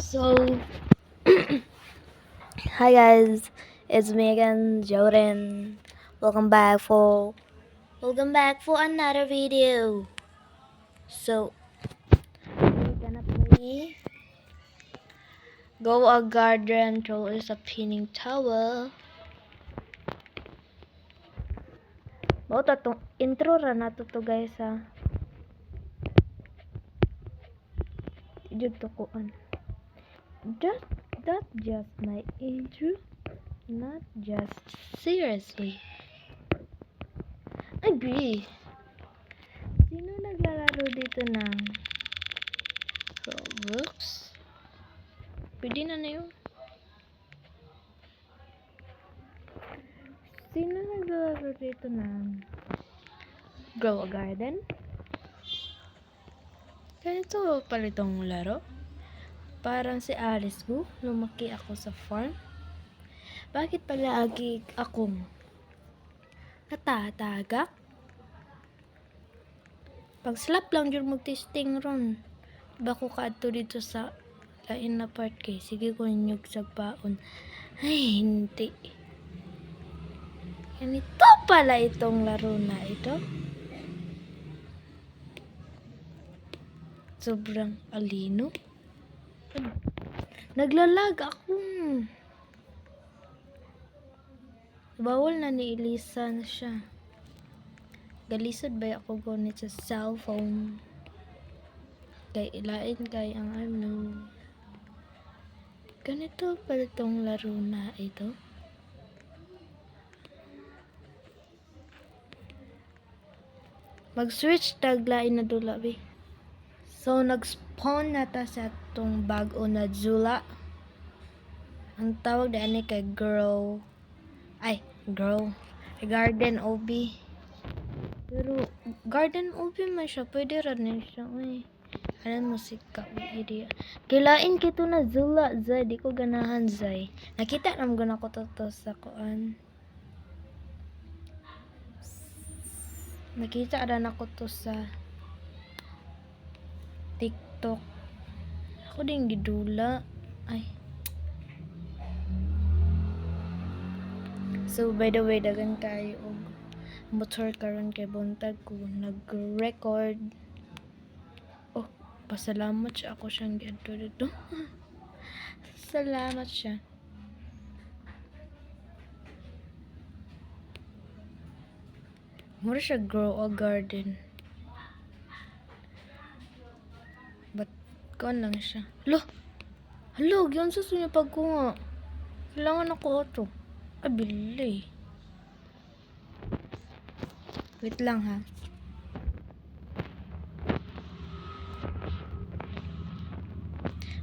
So, hi guys, it's me again, Jordan. Welcome back for another video. So, we're gonna play Go a Garden Troll is a Pinning Tower. Mao ta tong intro ra nato to guys ha. Jud to kuan. That's just my intro, not just seriously. Agree. Sino naglalaro dito ng Roblox? Pwede na yun. Sino naglalaro dito ng Grow a Garden? Ganito pala itong laro. Parang si Alice Gu, lumaki ako sa farm. Bakit pala akong natatagak? Pag slap lang yun mag-testing ron. Bako ka ato dito sa lain na part kay. Sige ko ninyog sa baon. Ay, hindi. Ganito pala itong laro na ito. Sobrang alino. Naglalag ako. Bawal na ni Elisa na siya. Galisod ba ako gunit sa cellphone? Kay ilain kay ang ano. Ganito pala itong laro na ito. Mag-switch taglain na dula be. So nag-spawn na ta sa itong bago na Zula. Ang tawag na ani kay Grow Garden OB. Pero Garden OB man siya, pwede rin siya. Uy, ano musika area. Kilain kito na Zula zay, di ko ganahan zay. Nakita naman ko to sa kuan. Nakita rin ako to sa TikTok. Ako din gidula. Ay. So by the way, dagan kayo og motor karon kay buntag ko nag-record. Oh, pasalamat siya ako siyang giadto dito. Salamat siya. Mura siya grow a garden. But kuan lang siya. Hello, gyud sa sunya pagkunga. Kailangan ako auto. Abili. Wait lang ha.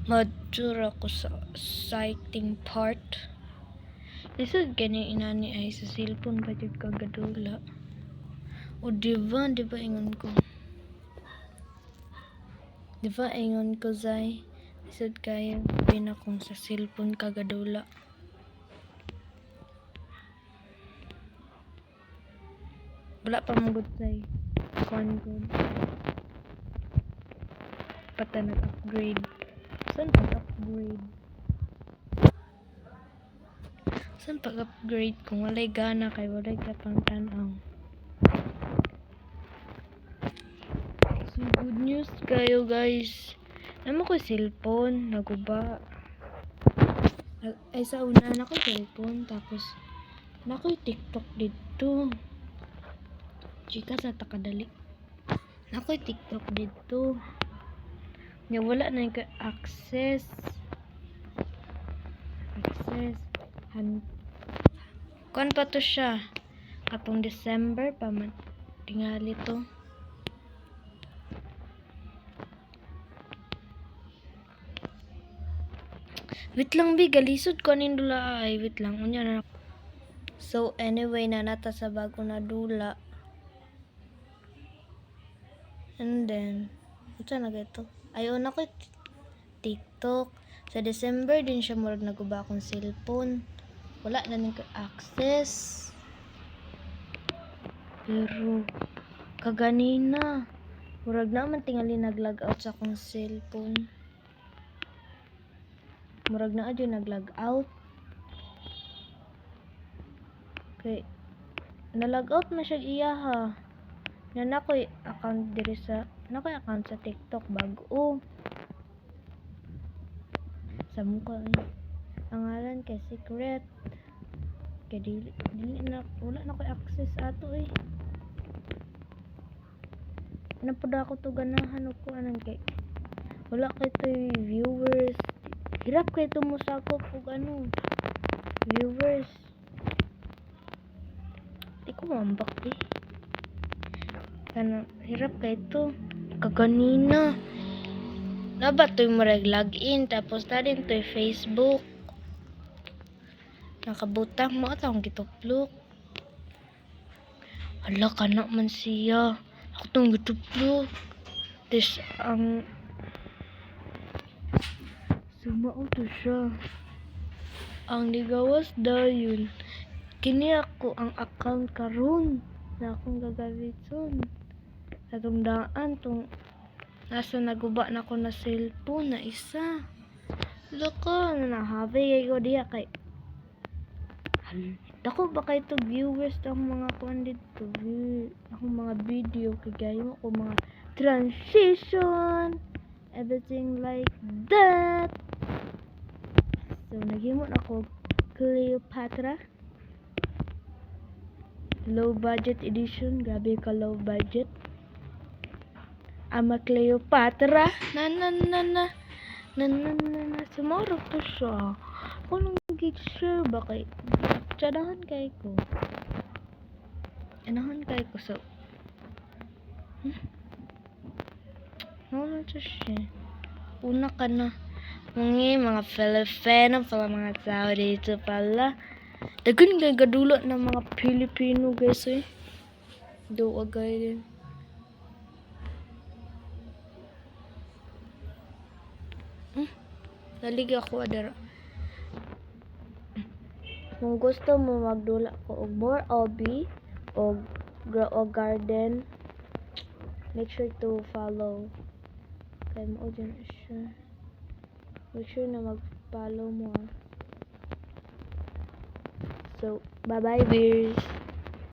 Madura ko sa sighting part. Lisod gani inani ay sa cellphone pa jud kagadula. O diba ingon ko. Diba ingon ko zay. Lisod kayo pinakong sa cellphone kagadula. Wala pa mong good say. Kuan good. Pata nag-upgrade. Saan pag-upgrade? Saan pag-upgrade kung walay gana kay walay ka pang tanaw? So good news kayo guys. Naman ko cellphone. Naguba. Ay sa una na ko cellphone. Tapos na ko TikTok dito. Chika sa takadali. Na ko TikTok dito. Nga wala na yung access. Kuan pa to siya. Katong December pa man. Tingali to. Wait lang bi, galisod ko nin dula ay. Wait lang, unya na. So anyway, na nata sa bago na dula. And then, unsa na gaito? Ayaw na ko TikTok. Sa December din siya murag naguba akong cellphone. Wala na ning access. Pero kaganina murag naman tingali nag-log out sa akong cellphone. Murag na adyo nag-log out. Okay. Na-log out man siya iya ha. Na ko'y account diri sa account sa TikTok bago. Sa mukha pangalan kay secret. Kay dili na wala na ko'y access ato eh. Napada ako to ganahan ko anan kay wala kay to viewers. Hirap kay to mo sakop og viewers. Di ko mambak eh. Hirap kay to. Kaganina. Naba to'y marag login tapos na din to'y Facebook. Nakabutang mo atong gituplok. Hala ka na man siya. Ako tong gituplok. Tes ang sumao to siya. Ang ligawas dayon. Kini ako ang account karon na akong gagamiton. Sa tong daan tong nasa naguba na ko na cellphone na isa. Loko na habi ko diya kay dako ba kay to viewers ang mga kuan dito akong mga video kay gayo ko mga transition everything like that. So naghimot ako Cleopatra low budget edition. Grabe ka low budget. Ama Cleopatra na sumaro to siya. Kung nag-share ba kay tsadahan kay ko. Anahan kay ko so. Ano to siya? Una ka na. Mga Filipino pala mga tao dito pala. Dagan kay gadulot ng mga Pilipino guys eh. Do agay din. Nalig ako adara. Kung gusto mo magdula ko og more hobby og grow a garden, make sure to follow. Kay mo dyan siya. Make sure na mag-follow mo. So, bye-bye bears.